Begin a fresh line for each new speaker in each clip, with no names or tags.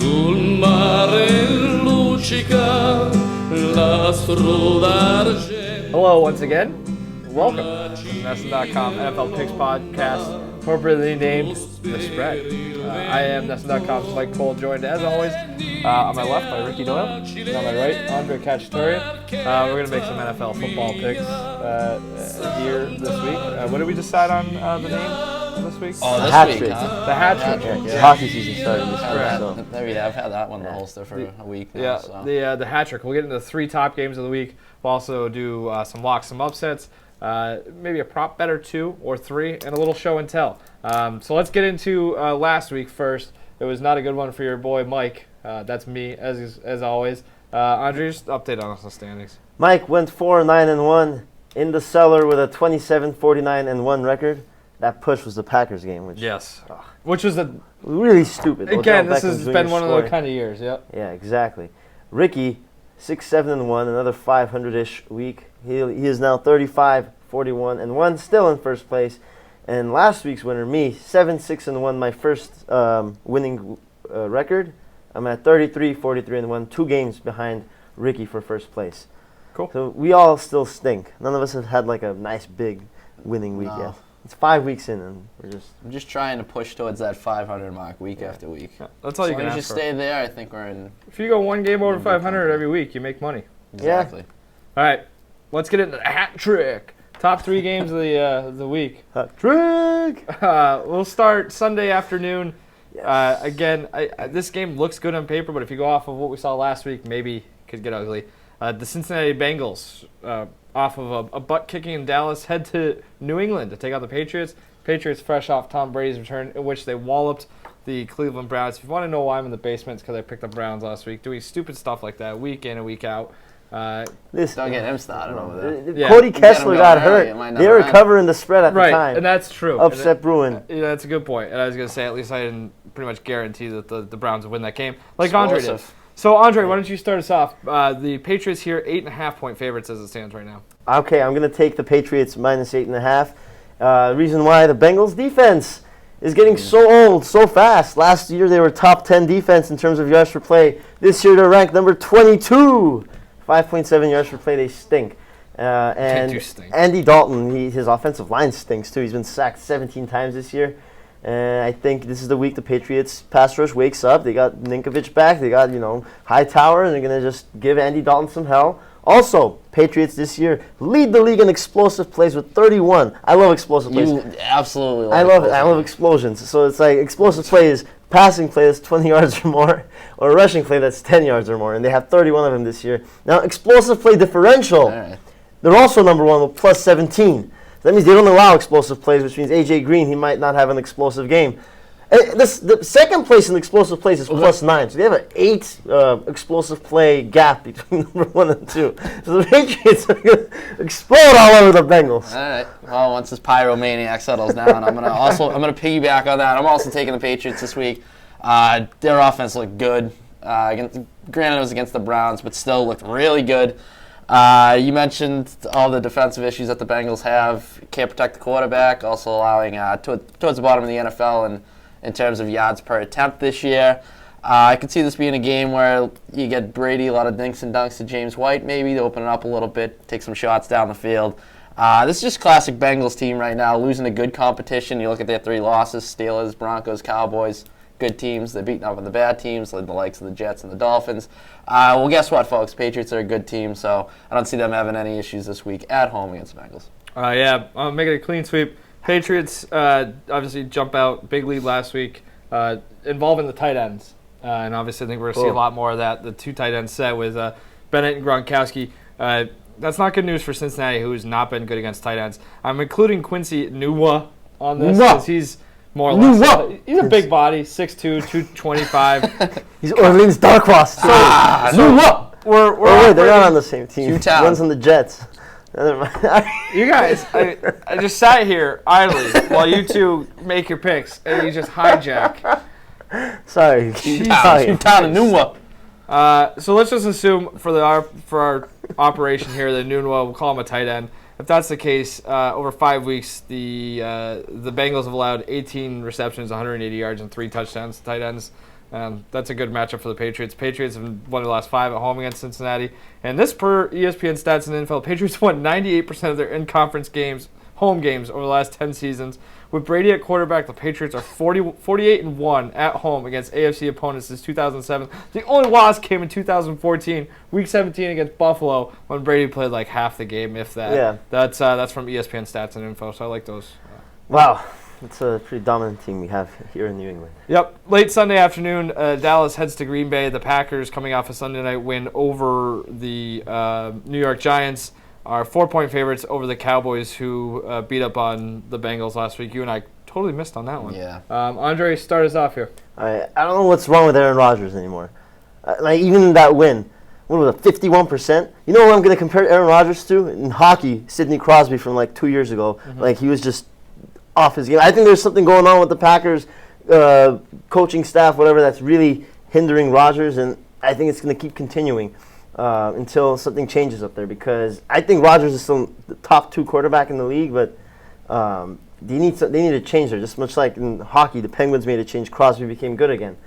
sul mare luccica l'astro d'argento.
Hello once again. Welcome to the NESN.com NFL Picks Podcast, appropriately named The Spread. I am NESN.com's Mike Cole, joined as always on my left by Ricky Doyle, and on my right, Andre Khatchaturian. We're going to make some NFL football picks here this week. What did we decide on the name this week?
Oh,
The
this
hat
week,
trick.
huh?
The hat trick.
Yeah. Hockey season started this
Had
week, so.
that. There we have had that one in the holster for a week now.
Yeah,
So.
the hat trick. We'll get into the three top games of the week. We'll also do some locks, some upsets, maybe a prop bet or two or three, and a little show and tell. So let's get into last week first. It was not a good one for your boy Mike. That's me, as always. Andre, just update on us the standings.
Mike went 4-9-1 in the cellar with a 27-49-1 record. That push was the Packers game, which
Yes. Which was a
really stupid.
again.
Odell
This
Beckham
has
Jr.
been one of
scored.
those kind of years. Yep.
Yeah, exactly. Ricky, 6-7-1, another 500-ish week. He is now 35-41-1, still in first place. And last week's winner, me, 7-6-1, my first winning record. I'm at 33-43-1, 2 games behind Ricky for first place.
Cool.
So we all still stink. None of us have had like a nice big winning week yet. It's 5 weeks in, and
I'm just trying to push towards that 500 mark week after week.
Yeah, that's all
As
you
long
can
as you
ask for.
stay there, I think we're in.
If you go one game over
Good
500
company.
every week, you make money.
Exactly.
All right, let's get into the hat trick. Top 3 games of the week.
hat trick.
We'll start Sunday afternoon.
Yes.
Again, this game looks good on paper, but if you go off of what we saw last week, maybe it could get ugly. The Cincinnati Bengals, off of a butt kicking in Dallas, head to New England to take out the Patriots. Patriots fresh off Tom Brady's return, in which they walloped the Cleveland Browns. If you want to know why I'm in the basement, it's because I picked the Browns last week, doing stupid stuff like that week in and week out.
Listen,
Don't get him started over there.
Yeah.
Cody
You get him
Kessler
going
got
early,
hurt.
it might not
They were
run.
covering the spread at the
Right,
time.
and that's true.
Upset Bruin.
Yeah, that's a good point. And I was going to say, at least I didn't pretty much guarantee that the Browns would win that game, like Andre did.
Explosive.
So, Andre, why don't you start us off? The Patriots here, 8.5-point favorites as it stands right now.
Okay, I'm going to take the Patriots minus 8.5. Reason why the Bengals defense is getting so old so fast. Last year they were top 10 defense in terms of yards per play. This year they're ranked number 22. 5.7 yards per play. They stink. And
do stink.
Andy Dalton, his offensive line stinks too. He's been sacked 17 times this year. And I think this is the week the Patriots pass rush wakes up. They got Ninkovich back. They got, Hightower, and they're going to just give Andy Dalton some hell. Also, Patriots this year lead the league in explosive plays with 31. I love explosive plays.
You absolutely
I
love
love explosions. So it's like explosive plays, passing play that's 20 yards or more, or a rushing play that's 10 yards or more, and they have 31 of them this year. Now, explosive play differential,
All right.
they're also number 1 with plus 17. That means they don't allow explosive plays, which means A.J. Green, he might not have an explosive game. The second place in explosive plays is plus 9. So they have an 8 explosive play gap between number 1 and 2. So the Patriots are going to explode all over the Bengals.
All right. Well, once this pyromaniac settles down, I'm gonna piggyback on that. I'm also taking the Patriots this week. Their offense looked good. Granted, it was against the Browns, but still looked really good. You mentioned all the defensive issues that the Bengals have. Can't protect the quarterback, also allowing towards the bottom of the NFL in terms of yards per attempt this year. I could see this being a game where you get Brady, a lot of dinks and dunks to James White maybe to open it up a little bit, take some shots down the field. This is just classic Bengals team right now, losing to good competition. You look at their 3 losses, Steelers, Broncos, Cowboys, good teams. They're beating up on the bad teams, like the likes of the Jets and the Dolphins. Well, guess what, folks? Patriots are a good team, so I don't see them having any issues this week at home against the Bengals.
I'm making a clean sweep. Patriots obviously jump out, big lead last week, involving the tight ends. And obviously I think we're going to see a lot more of that. The 2 tight ends set with Bennett and Gronkowski. That's not good news for Cincinnati, who has not been good against tight ends. I'm including Quincy Enunwa on this because he's more or less. He's a big body, 6'2", 225.
He's Orleans Darkwash.
We're
they're not on the same team.
Utah.
One's on the Jets. Never mind.
You guys, I just sat here idly while you two make your picks, and you just hijack.
Sorry.
Utah and Numa.
So let's just assume for our operation here that Nunwa, we'll call him a tight end. If that's the case, over 5 weeks, the Bengals have allowed 18 receptions, 180 yards, and 3 touchdowns to tight ends. That's a good matchup for the Patriots. Patriots have won their last 5 at home against Cincinnati. And this per ESPN Stats and Info, Patriots won 98% of their in-conference games, home games, over the last 10 seasons. With Brady at quarterback, the Patriots are 48-1 at home against AFC opponents since 2007. The only loss came in 2014, Week 17 against Buffalo, when Brady played like half the game, if that.
Yeah.
That's from ESPN Stats and Info, so I like those.
Wow. It's a pretty dominant team we have here in New England.
Yep. Late Sunday afternoon, Dallas heads to Green Bay. The Packers, coming off a Sunday night win over the New York Giants, are 4-point favorites over the Cowboys, who beat up on the Bengals last week. You and I totally missed on that one.
Yeah.
Andre, start us off here.
I don't know what's wrong with Aaron Rodgers anymore. Even in that win, what was it, 51%? You know what I'm going to compare Aaron Rodgers to? In hockey, Sidney Crosby from like 2 years ago. Like, he was just off his game. I think there's something going on with the Packers coaching staff, whatever, that's really hindering Rodgers, and I think it's going to keep continuing until something changes up there, because I think Rodgers is still the top 2 quarterback in the league, but they need to change there. Just much like in hockey, the Penguins made a change. Crosby became good again.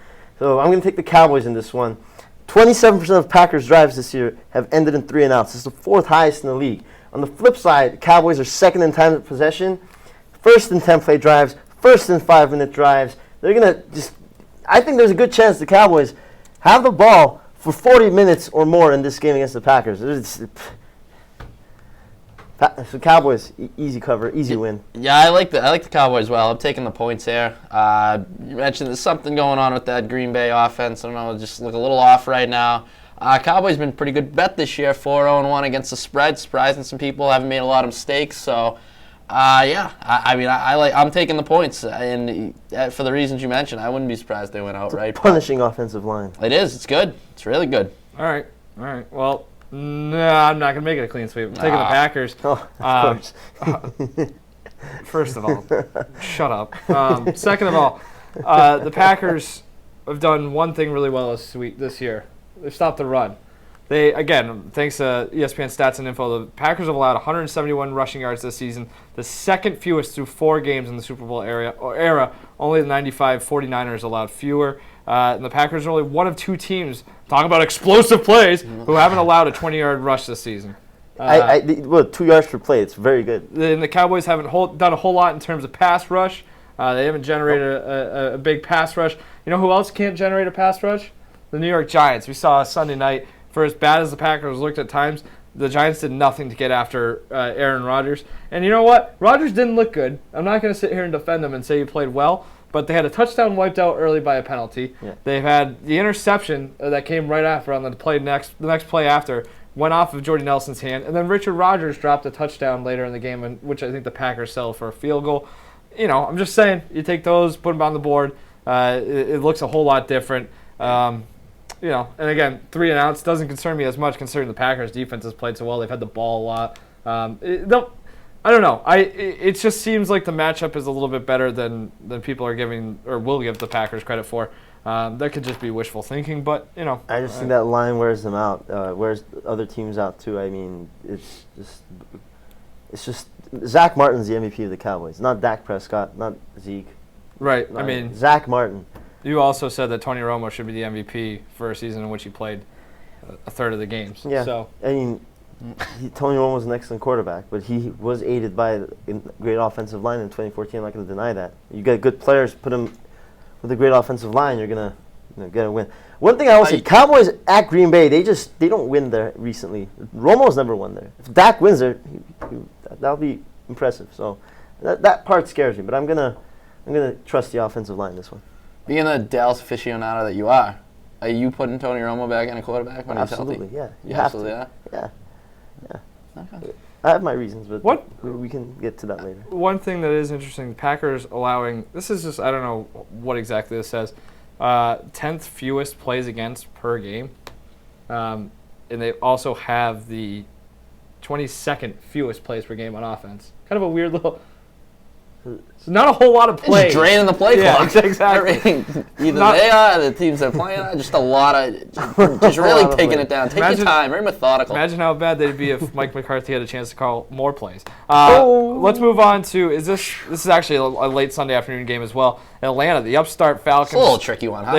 So I'm going to take the Cowboys in this one. 27% of Packers drives this year have ended in 3 and outs. It's the 4th highest in the league. On the flip side, the Cowboys are second in time of possession, first in 10-play drives, first in 5-minute drives. They're going to just – I think there's a good chance the Cowboys have the ball for 40 minutes or more in this game against the Packers. So Cowboys, easy cover, easy win.
Yeah, I like the Cowboys well. I'm taking the points here. You mentioned there's something going on with that Green Bay offense. I don't know, just look a little off right now. Cowboys been pretty good bet this year, 4-0-1 against the spread, surprising some people. Haven't made a lot of mistakes, so – I'm taking the points, and for the reasons you mentioned, I wouldn't be surprised they went outright.
Punishing offensive line.
It is. It's good. It's really good.
All right. Well, no, I'm not going to make it a clean sweep. I'm taking the Packers.
Oh, of course.
First of all, shut up. Second of all, the Packers have done one thing really well this year. They've stopped the run. They, again, thanks to ESPN Stats and Info, the Packers have allowed 171 rushing yards this season, the second fewest through 4 games in the Super Bowl era. Only the 95 49ers allowed fewer. And the Packers are only one of 2 teams, talking about explosive plays, who haven't allowed a 20-yard rush this season.
2 yards per play, it's very good.
And the Cowboys haven't done a whole lot in terms of pass rush. They haven't generated a big pass rush. You know who else can't generate a pass rush? The New York Giants. We saw Sunday night. For as bad as the Packers looked at times, the Giants did nothing to get after Aaron Rodgers. And you know what? Rodgers didn't look good. I'm not going to sit here and defend him and say he played well, but they had a touchdown wiped out early by a penalty. Yeah. They've had the interception that came right after on the next play after went off of Jordy Nelson's hand, and then Richard Rodgers dropped a touchdown later in the game, which I think the Packers settled for a field goal. You know, I'm just saying, you take those, put them on the board. It looks a whole lot different. You know, and again, 3 and outs doesn't concern me as much, considering the Packers' defense has played so well. They've had the ball a lot. I don't know. It just seems like the matchup is a little bit better than people are giving or will give the Packers credit for. That could just be wishful thinking, but you know.
I just think that line wears them out. Wears other teams out too. I mean, it's just Zach Martin's the MVP of the Cowboys, not Dak Prescott, not Zeke.
Right. I mean,
Zach Martin.
You also said that Tony Romo should be the MVP for a season in which he played a third of the games.
Yeah.
So
I mean, Tony Romo was an excellent quarterback, but he was aided by a great offensive line in 2014. I'm not going to deny that. You got good players, put them with a great offensive line, you're going to get a win. One thing I will say, Cowboys at Green Bay, they don't win there recently. Romo's never won there. If Dak wins there, that'll be impressive. So that part scares me, but I'm gonna trust the offensive line this one.
Being the Dallas aficionado that you are you putting Tony Romo back in a quarterback when he's healthy?
Absolutely, yeah.
You absolutely are?
Yeah.
Okay.
I have my reasons, but we can get to that later.
One thing that is interesting, the Packers allowing, this is just, I don't know what exactly this says, 10th fewest plays against per game. And they also have the 22nd fewest plays per game on offense. Kind of a weird little... So not a whole lot of plays.
It's draining the play clock.
Yeah, exactly.
Either they are, the teams they're playing are, just a lot of, just really taking it down. Take your time, very methodical.
Imagine how bad they'd be if Mike McCarthy had a chance to call more plays. Let's move on to, this is actually a late Sunday afternoon game as well. Atlanta, the upstart Falcons.
It's a little tricky one, huh?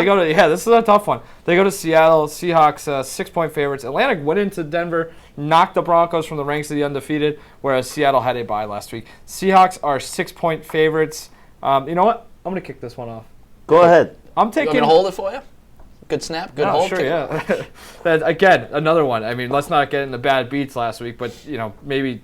This is a tough one. They go to Seattle. Seahawks 6-point favorites. Atlanta went into Denver, knocked the Broncos from the ranks of the undefeated, whereas Seattle had a bye last week. Seahawks are 6-point favorites. You know what? I'm going to kick this one off.
Go ahead.
I'm taking.
You want me to hold it for you? Good snap, good hold.
Sure, yeah. Again, another one. I mean, let's not get into bad beats last week, but maybe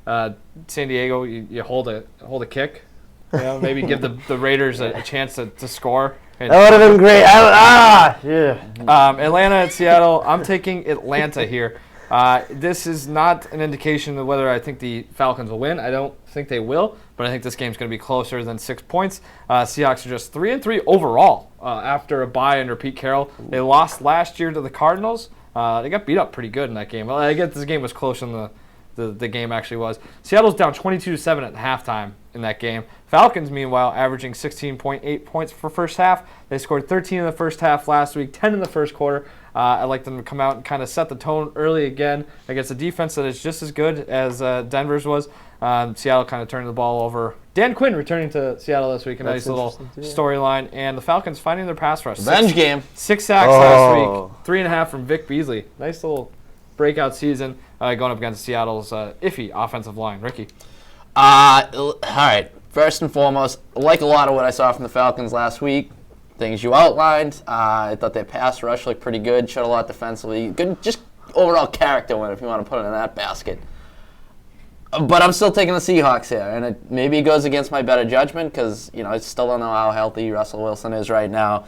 San Diego, you hold a kick. Maybe give the Raiders a chance to score.
That would have been great.
Atlanta at Seattle. I'm taking Atlanta here. This is not an indication of whether I think the Falcons will win. I don't think they will, but I think this game's going to be closer than 6 points. Seahawks are just 3-3 overall after a bye under Pete Carroll. They lost last year to the Cardinals. They got beat up pretty good in that game. Well, I guess this game was closer than the game actually was. Seattle's down 22-7 at halftime in that game. Falcons, meanwhile, averaging 16.8 points for first half. They scored 13 in the first half last week, 10 in the first quarter. I'd like them to come out and kind of set the tone early again against a defense that is just as good as Denver's was. Seattle kind of turning the ball over. Dan Quinn returning to Seattle this week. A nice little storyline. And the Falcons finding their pass rush.
Revenge game.
6 sacks last week. 3.5 from Vic Beasley. Nice little breakout season going up against Seattle's iffy offensive line. Ricky.
All right. First and foremost, like a lot of what I saw from the Falcons last week, things you outlined. I thought their pass rush looked pretty good, showed a lot defensively. Good, just overall character win, if you want to put it in that basket. But I'm still taking the Seahawks here, and maybe it goes against my better judgment because I still don't know how healthy Russell Wilson is right now.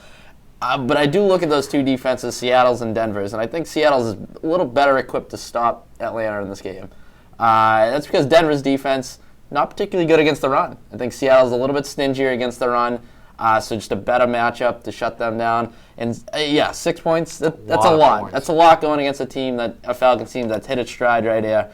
But I do look at those two defenses, Seattle's and Denver's, and I think Seattle's is a little better equipped to stop Atlanta in this game. That's because Denver's defense, not particularly good against the run. I think Seattle's a little bit stingier against the run, so just a better matchup to shut them down. And 6 points, that's a lot. That's a lot going against a Falcons team that's hit its stride right here.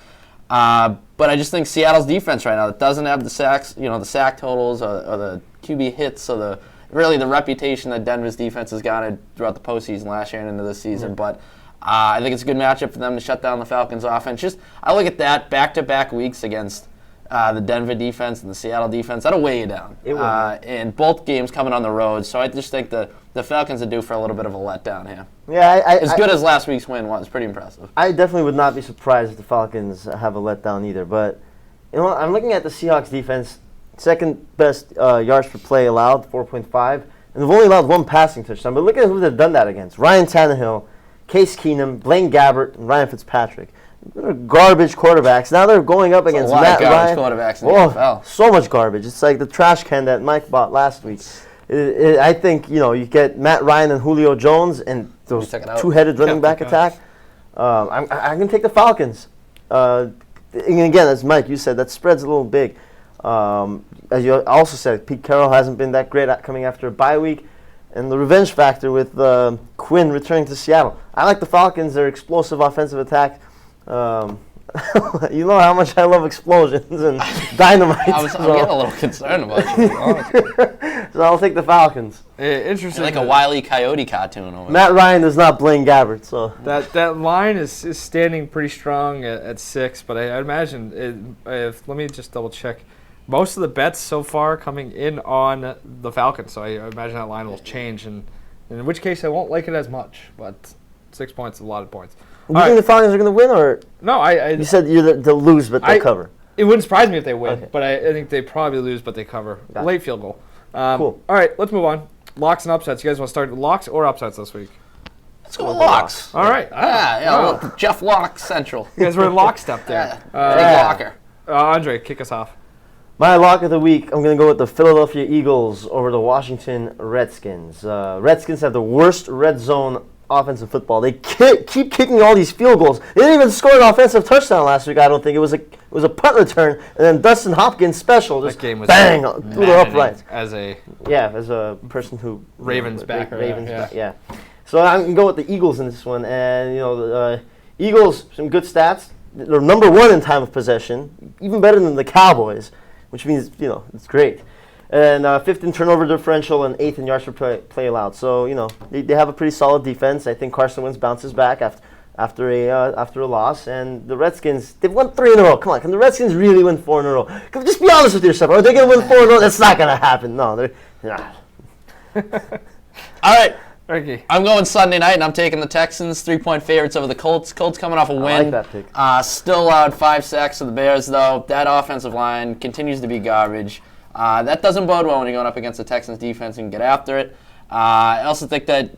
But I just think Seattle's defense right now, that doesn't have the sacks, the sack totals or the QB hits or the reputation that Denver's defense has gotten throughout the postseason last year and into this season. But I think it's a good matchup for them to shut down the Falcons offense. I look at that back-to-back weeks against the Denver defense and the Seattle defense. That'll weigh you down. It will. And both games coming on the road. So I just think the Falcons are due for a little bit of a letdown here.
Yeah,
as good as last week's win was, pretty impressive.
I definitely would not be surprised if the Falcons have a letdown either. But I'm looking at the Seahawks defense, second best yards per play allowed, 4.5, and they've only allowed one passing touchdown. But look at who they've done that against: Ryan Tannehill, Case Keenum, Blaine Gabbert, and Ryan Fitzpatrick. They're garbage quarterbacks. Now they're going up against Matt Ryan.
Quarterbacks in the NFL.
So much garbage. It's like the trash can that Mike bought last week. I think you get Matt Ryan and Julio Jones and those two-headed running back attack. I'm going to take the Falcons. And again, as Mike, you said, that spread's a little big. As you also said, Pete Carroll hasn't been that great at coming after a bye week. And the revenge factor with Quinn returning to Seattle. I like the Falcons, their explosive offensive attack. You know how much I love explosions and dynamite.
I'm getting a little concerned about you, honestly.
So I'll take the Falcons.
Interesting.
You're like a Wile E. Coyote cartoon over
Matt Ryan is not Blaine Gabbert, so
that line is standing pretty strong at 6. But I imagine let me just double check. Most of the bets so far coming in on the Falcons, so I imagine that line will change, and in which case I won't like it as much. But 6 points is a lot of points.
Do you think the Falcons are going to win, or
no? You
said they'll lose, but they'll cover.
It wouldn't surprise me if they win, but I think they probably lose, but they cover. Late field goal.
Cool.
All right, let's move on. Locks and upsets. You guys want to start with locks or upsets this week?
Let's go with locks.
All right.
Jeff Locke Central.
You guys were in lockstep there.
Big locker.
Andre, kick us off.
My lock of the week, I'm going to go with the Philadelphia Eagles over the Washington Redskins. Redskins have the worst red zone offense in football. They keep kicking all these field goals. They didn't even score an offensive touchdown last week, I don't think. It was a punt return, and then Dustin Hopkins special just bang through the uprights.
As a
person who
Ravens backer.
Yeah. So I'm going to go with the Eagles in this one, and the Eagles, some good stats. They're number 1 in time of possession, even better than the Cowboys, which means it's great. And 5th in turnover differential and 8th in yards per play allowed. So they have a pretty solid defense. I think Carson Wentz bounces back after a loss. And the Redskins, they've won 3 in a row. Come on, can the Redskins really win 4 in a row? Just be honest with yourself. Are they going to win 4 in a row? That's not going to happen. No, Yeah.
All right.
Ricky.
I'm going Sunday night, and I'm taking the Texans, 3-point favorites over the Colts. Colts coming off a win.
I like that pick.
Still allowed 5 sacks to the Bears, though. That offensive line continues to be garbage. That doesn't bode well when you're going up against the Texans defense and get after it. I also think that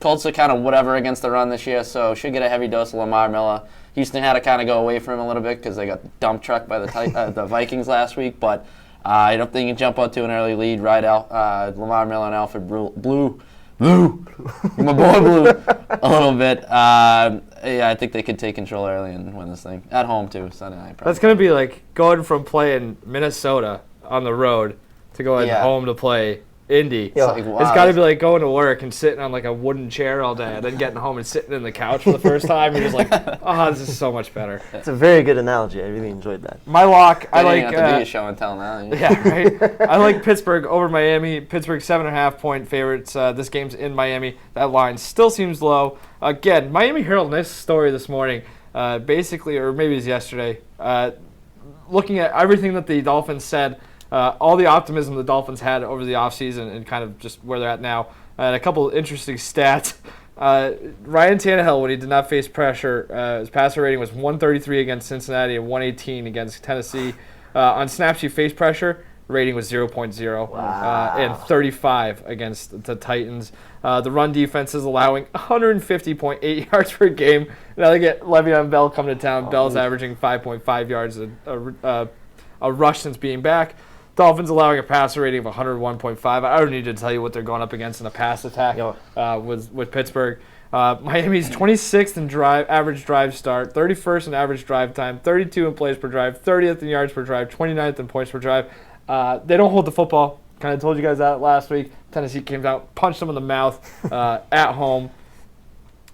Colts are kind of whatever against the run this year, so should get a heavy dose of Lamar Miller. Houston had to kind of go away from him a little bit because they got dump trucked by the Vikings last week, but I don't think you can jump out to an early lead. Ride Lamar Miller and Alfred Blue. My boy Blue, a little bit. Yeah, I think they could take control early and win this thing. At home, too, Sunday night. Probably.
That's going to be like going from playing Minnesota on the road to going home to play Indy.
Yeah.
Like, wow.
It's got to be like going to work and sitting on like a wooden chair all day and then getting home and sitting in the couch for the first time. You're just like, oh, this is so much better.
It's a very good analogy. I really enjoyed that.
My lock, I like.
Have to be a show and tell now.
Yeah, right. I like Pittsburgh over Miami. Pittsburgh 7.5-point favorites. This game's in Miami. That line still seems low. Again, Miami Herald, nice story this morning. Basically, or maybe it was yesterday. Looking at everything that the Dolphins said. All the optimism the Dolphins had over the offseason and kind of just where they're at now. And a couple of interesting stats. Ryan Tannehill, when he did not face pressure, his passer rating was 133 against Cincinnati and 118 against Tennessee. On snaps he faced pressure, rating was 0.0.
Wow.
And 35 against the Titans. The run defense is allowing 150.8 yards per game. Now they get Le'Veon Bell coming to town. Bell's averaging 5.5 yards a rush since being back. Dolphins allowing a passer rating of 101.5. I don't need to tell you what they're going up against in a pass attack with Pittsburgh. Miami's 26th in average drive start, 31st in average drive time, 32 in plays per drive, 30th in yards per drive, 29th in points per drive. They don't hold the football. Kind of told you guys that last week. Tennessee came out, punched them in the mouth at home.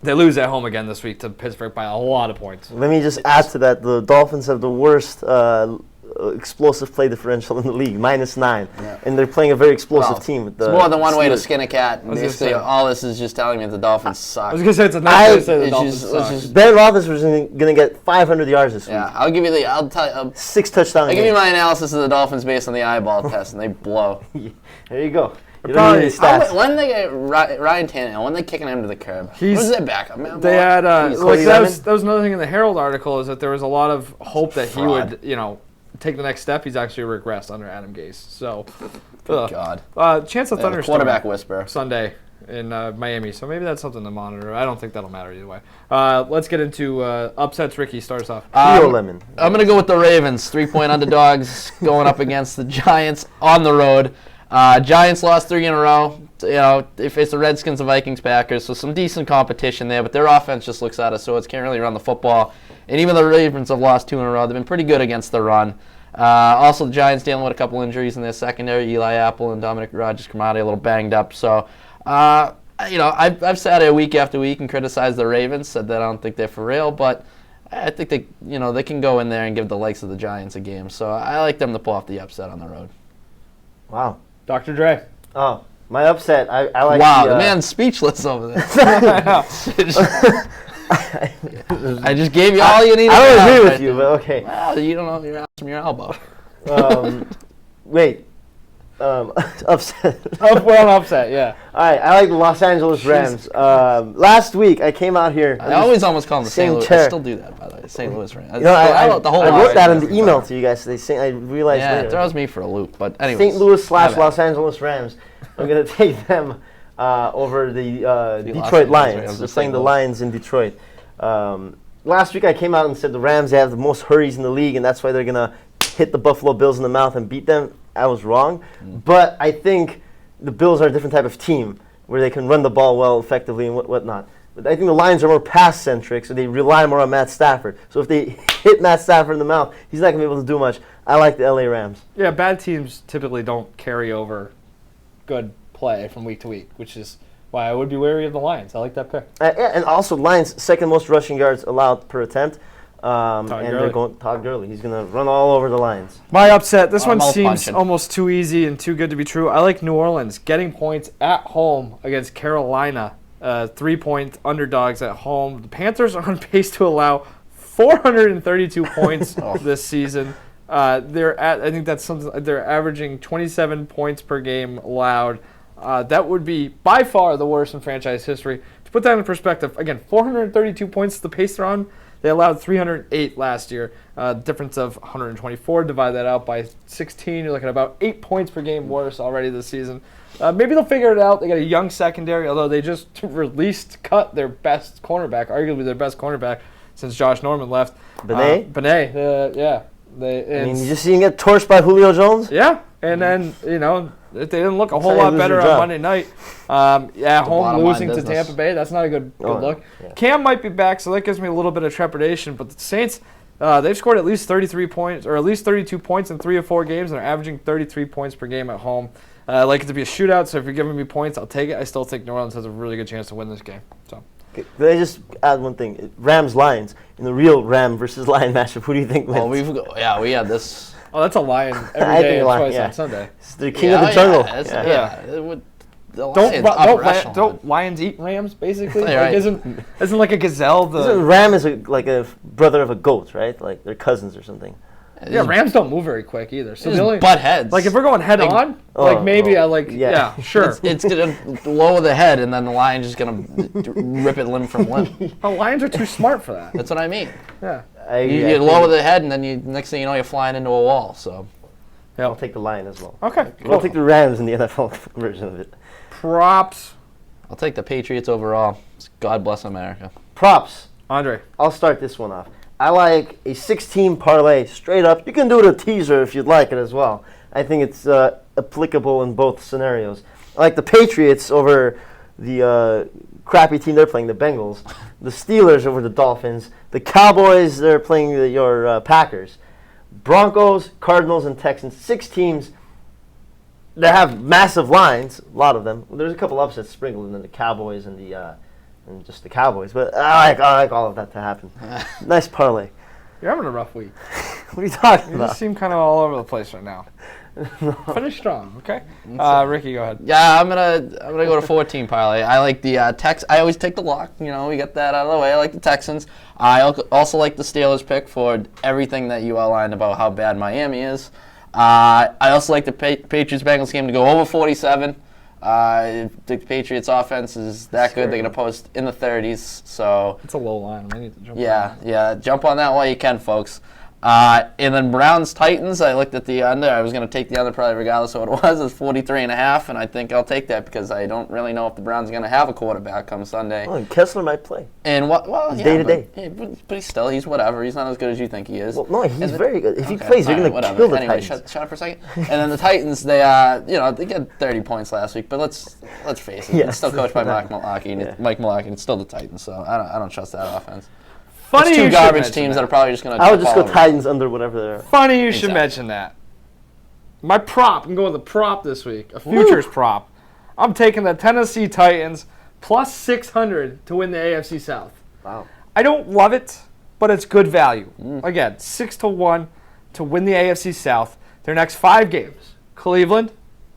They lose at home again this week to Pittsburgh by a lot of points.
Let me just add to that. The Dolphins have the worst explosive play differential in the league, -9. Yeah. And they're playing a very explosive team. With
it's more than one way to skin a cat. Basically, all this is just telling me that the Dolphins suck.
I was going to say it's a nice way to say the Dolphins suck.
Ben Roethlisberger's going to get 500 yards this week.
Yeah, I'll tell you.
6 touchdowns.
I'll give you my analysis of the Dolphins based on the eyeball test, and they blow.
There you go. You
probably,
when they get Ryan Tannehill, when they kicking him to the curb, who's their backup? Man,
they had that was another thing in the Herald article is that there was a lot of hope that he would take the next step. He's actually regressed under Adam Gase. So,
God.
Chance of thunderstorm.
Quarterback whisper.
Sunday in Miami. So maybe that's something to monitor. I don't think that'll matter either way. Let's get into upsets. Ricky, start us off.
Lemon.
I'm going to go with the Ravens. 3-point underdogs going up against the Giants on the road. Giants lost 3 in a row. They faced the Redskins, the Vikings, Packers, so some decent competition there, but their offense just looks out of sorts, can't really run the football. And even the Ravens have lost 2 in a row. They've been pretty good against the run. Also, the Giants dealing with a couple injuries in their secondary. Eli Apple and Dominic Rodgers-Cromartie a little banged up. So, I've sat here week after week and criticized the Ravens, said that I don't think they're for real, but I think they can go in there and give the likes of the Giants a game. So I like them to pull off the upset on the road.
Wow.
Dr. Dre.
Oh, my upset. I like.
Wow, the man's speechless over there. I just gave you all you needed.
I don't agree with you, but okay.
Well, you don't know your ass from your elbow.
Wait. Upset.
Upset, yeah.
All right, I like the Los Angeles Rams. Last week, I came out here.
I always almost call them the St. Louis. I still do that, by the way. St. Louis Rams.
I wrote that in the email to you guys. I realized later.
It throws me for a loop. But anyways,
St. Louis / Los Angeles Rams. I'm going to take them over the Detroit Lions. They're playing the Lions in Detroit. Last week, I came out and said the Rams have the most hurries in the league, and that's why they're going to hit the Buffalo Bills in the mouth and beat them. I was wrong, but I think the Bills are a different type of team where they can run the ball well, effectively, and whatnot. But I think the Lions are more pass-centric, so they rely more on Matt Stafford. So if they hit Matt Stafford in the mouth, he's not going to be able to do much. I like the LA Rams.
Yeah, bad teams typically don't carry over good play from week to week, which is why I would be wary of the Lions. I like that pick.
And also, Lions' second most rushing yards allowed per attempt. They're going Todd Gurley. He's going to run all over the Lions.
My upset. This one seems almost too easy and too good to be true. I like New Orleans getting points at home against Carolina. 3-point underdogs at home. The Panthers are on pace to allow 432 points this season. I think that's something. They're averaging 27 points per game allowed. That would be by far the worst in franchise history. To put that in perspective, again, 432 points is the pace they're on. They allowed 308 last year. Difference of 124. Divide that out by 16. You're looking at about 8 points per game worse already this season. Maybe they'll figure it out. They got a young secondary, although they just cut their best cornerback, arguably their best cornerback since Josh Norman left.
Benet?
Yeah.
You just see him get torched by Julio Jones?
Yeah, and then, they didn't look a whole lot better on Monday night. Home losing to Tampa Bay, that's not a good look. Yeah. Cam might be back, so that gives me a little bit of trepidation. But the Saints, they've scored at least 33 points, or at least 32 points in 3 or 4 games, and are averaging 33 points per game at home. I like it to be a shootout, so if you're giving me points, I'll take it. I still think New Orleans has a really good chance to win this game. So.
Okay. Can I just add one thing? Rams-Lions, in the real Ram versus Lion matchup, who do you think wins?
We had this.
Oh, that's a Lion every day and twice on Sunday.
It's the king of the jungle.
Don't Lions eat Rams, basically?
Right.
Isn't like a gazelle the...
Isn't ram is like a brother of a goat, right? Like they're cousins or something.
Yeah, Rams don't move very quick either. So
they only butt heads.
Like if we're going head on, sure.
It's gonna lower the head, and then the lion just gonna rip it limb from limb.
Lions are too smart for that.
That's what I mean.
Yeah.
You lower the head, and then next thing you know, you're flying into a wall. So.
Yeah. I'll take the Lion as well.
Okay.
Cool. I'll take the Rams in the NFL version of it.
Props.
I'll take the Patriots overall. God bless America.
Props.
Andre.
I'll start this one off. I like a 6-team parlay straight up. You can do it a teaser if you'd like it as well. I think it's applicable in both scenarios. I like the Patriots over the crappy team they're playing, the Bengals. The Steelers over the Dolphins. The Cowboys, they're playing your Packers. Broncos, Cardinals, and Texans. 6 teams that have massive lines, a lot of them. There's a couple upsets sprinkled in the Cowboys and just the Cowboys, but I like all of that to happen. Nice parlay.
You're having a rough week.
What are you talking about?
You just seem kind of all over the place right now. Finish strong, okay? Ricky, go ahead.
Yeah, I'm gonna go to 14 parlay. I like the I always take the lock. We get that out of the way. I like the Texans. I also like the Steelers pick for everything that you outlined about how bad Miami is. I also like the Patriots-Bengals game to go over 47. The Patriots offense is that good. They're going to post in the 30s. So
it's a low line. I need to jump
on. Jump on that while you can, folks. And then Browns-Titans, I looked at the under. I was going to take the under probably regardless of what it was. It's 43.5, and I think I'll take that because I don't really know if the Browns are going to have a quarterback come Sunday.
Oh, and Kessler might play.
And
day to day.
But he's whatever. He's not as good as you think he is.
Well, no, he's very good. If he plays, you're going to kill the Titans.
Shut up for a second. And then the Titans, they got 30 points last week, but let's face it, it's still coached by Mike Mularkey. Mike Mularkey, it's still the Titans, so I don't trust that offense.
Funny
it's 2 garbage teams that are probably just going to.
I would just go Titans under whatever they're.
Funny you should mention that. My prop, I'm going with the prop this week, a futures prop. I'm taking the Tennessee Titans plus 600 to win the AFC South.
Wow.
I don't love it, but it's good value. Again, 6-1 to win the AFC South. Their next 5 games: Cleveland,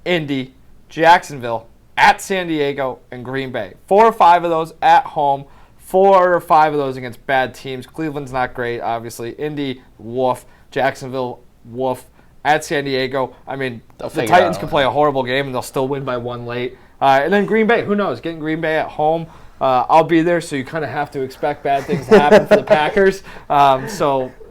Indy, Jacksonville, at San Diego, and Green Bay. 4 or 5 of those at home. 4 or 5 of those against bad teams. Cleveland's not great, obviously. Indy, woof. Jacksonville, woof. At San Diego, I mean, the Titans can play a horrible game and they'll still win by 1 late. And then Green Bay, who knows? Getting Green Bay at home, I'll be there, so you kind of have to expect bad things to happen for the Packers.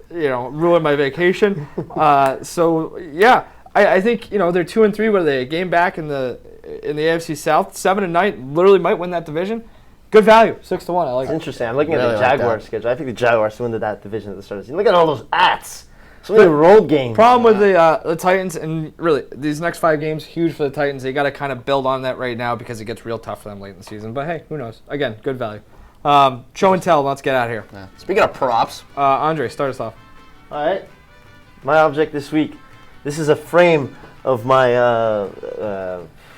Ruin my vacation. I think they're 2-3. What are they? A game back in the AFC South, 7-9. Literally might win that division. Good value, 6-1. I like it.
Interesting. I'm looking at the Jaguars schedule. I think the Jaguars win that division at the start of the season. Look at all those ats. So many road games.
Problem with the Titans, and really these next 5 games, huge for the Titans. They got to kind of build on that right now because it gets real tough for them late in the season. But hey, who knows? Again, good value. Show and tell. Let's get out of here.
Yeah. Speaking of props,
Andre, start us off.
All right. My object this week. This is a frame of my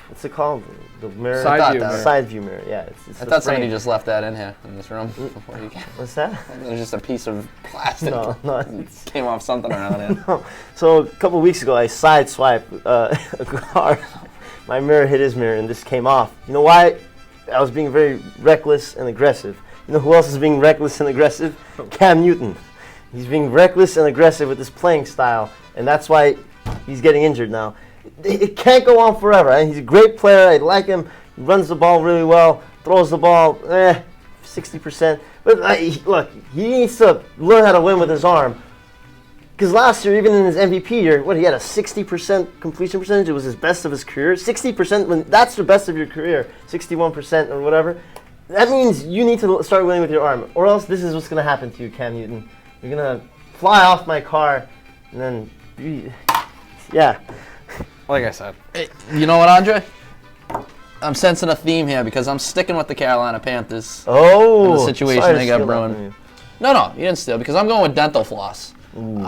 what's it called? The mirror? Side view mirror, yeah.
I thought somebody just left that in here, in this room. Before you came.
What's that?
It was just a piece of plastic.
No.
It came off something around it.
No. So a couple of weeks ago, I sideswiped a car. My mirror hit his mirror, and this came off. You know why? I was being very reckless and aggressive. You know who else is being reckless and aggressive? Cam Newton. He's being reckless and aggressive with his playing style, and that's why he's getting injured now. It can't go on forever. I mean, he's a great player. I like him. He runs the ball really well, throws the ball 60%. But look, he needs to learn how to win with his arm. Because last year, even in his MVP year, he had a 60% completion percentage. It was his best of his career. 60%, when that's the best of your career, 61% or whatever. That means you need to start winning with your arm, or else this is what's going to happen to you, Cam Newton. You're going to fly off my car, and then, yeah.
Like I said.
Hey, you know what, Andre? I'm sensing a theme here because I'm sticking with the Carolina Panthers.
Oh,
and the situation they got brewing. No, you didn't steal, because I'm going with dental floss. And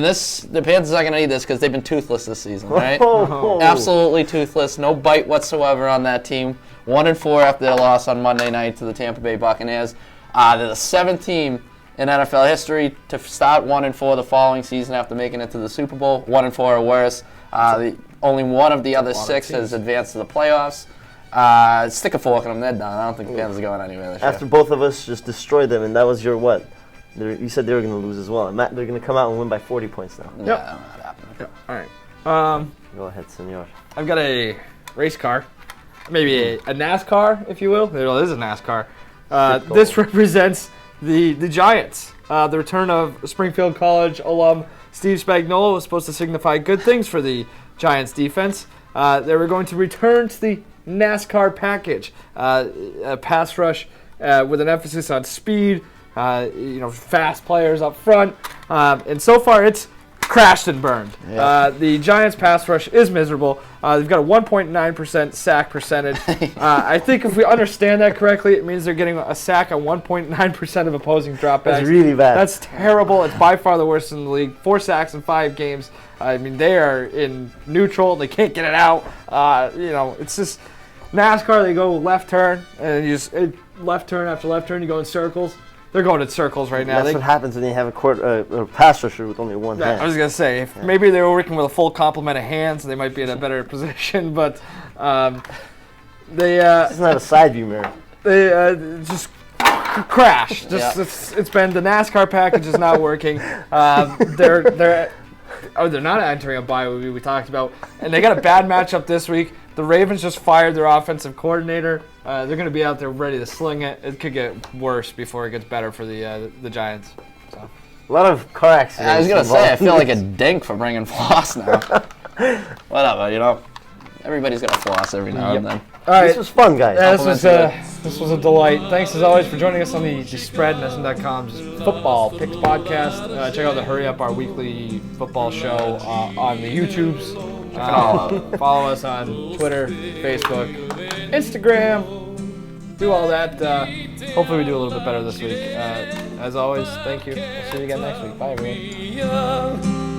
the Panthers are going to need this because they've been toothless this season, right? Absolutely toothless. No bite whatsoever on that team. 1-4 after their loss on Monday night to the Tampa Bay Buccaneers. They're the 7th team in NFL history to start 1-4 the following season after making it to the Super Bowl. 1-4 or worse. Only one of the other 6 has advanced to the playoffs. Stick a fork in them, they're done. I don't think the Panthers are going anywhere this year.
After both of us just destroyed them, and that was your what? You said they were going to lose as well. And they're going to come out and win by 40 points now.
Yeah, not happening.
Yep. All right.
Go ahead, senor.
I've got a race car, maybe a NASCAR, if you will. It is a NASCAR. This represents the Giants. The return of Springfield College alum Steve Spagnuolo was supposed to signify good things for the Giants defense. They were going to return to the NASCAR package, a pass rush with an emphasis on speed, fast players up front, and so far it's crashed and burned. Yeah. The Giants' pass rush is miserable. They've got a 1.9% sack percentage. I think if we understand that correctly, it means they're getting a sack on 1.9% of opposing dropbacks. That's
really bad.
That's terrible. It's by far the worst in the league. 4 sacks in 5 games. I mean, they are in neutral. They can't get it out. It's just NASCAR. They go left turn, and left turn after left turn. You go in circles. They're going in circles right now.
That's what happens when you have a pass rusher with only one hand.
I was going to say, if maybe they were working with a full complement of hands, they might be in a better position, but they...
It's not a side view mirror.
They just crashed. It's been, the NASCAR package is not working. They're not entering a bye week we talked about, and they got a bad matchup this week. The Ravens just fired their offensive coordinator. They're going to be out there ready to sling it. It could get worse before it gets better for the Giants. So.
A lot of car accidents.
I was going to say, I feel like a dink for bringing floss now. Whatever, everybody's got to floss every now and then.
All right.
This was fun, guys.
This was a delight. Thanks, as always, for joining us on the Spread and SM.com's Football Picks podcast. Check out the Hurry Up, our weekly football show on the YouTubes. Follow us on Twitter, Facebook, Instagram. Do all that. Hopefully we do a little bit better this week. As always, thank you. We'll see you again next week. Bye, everyone.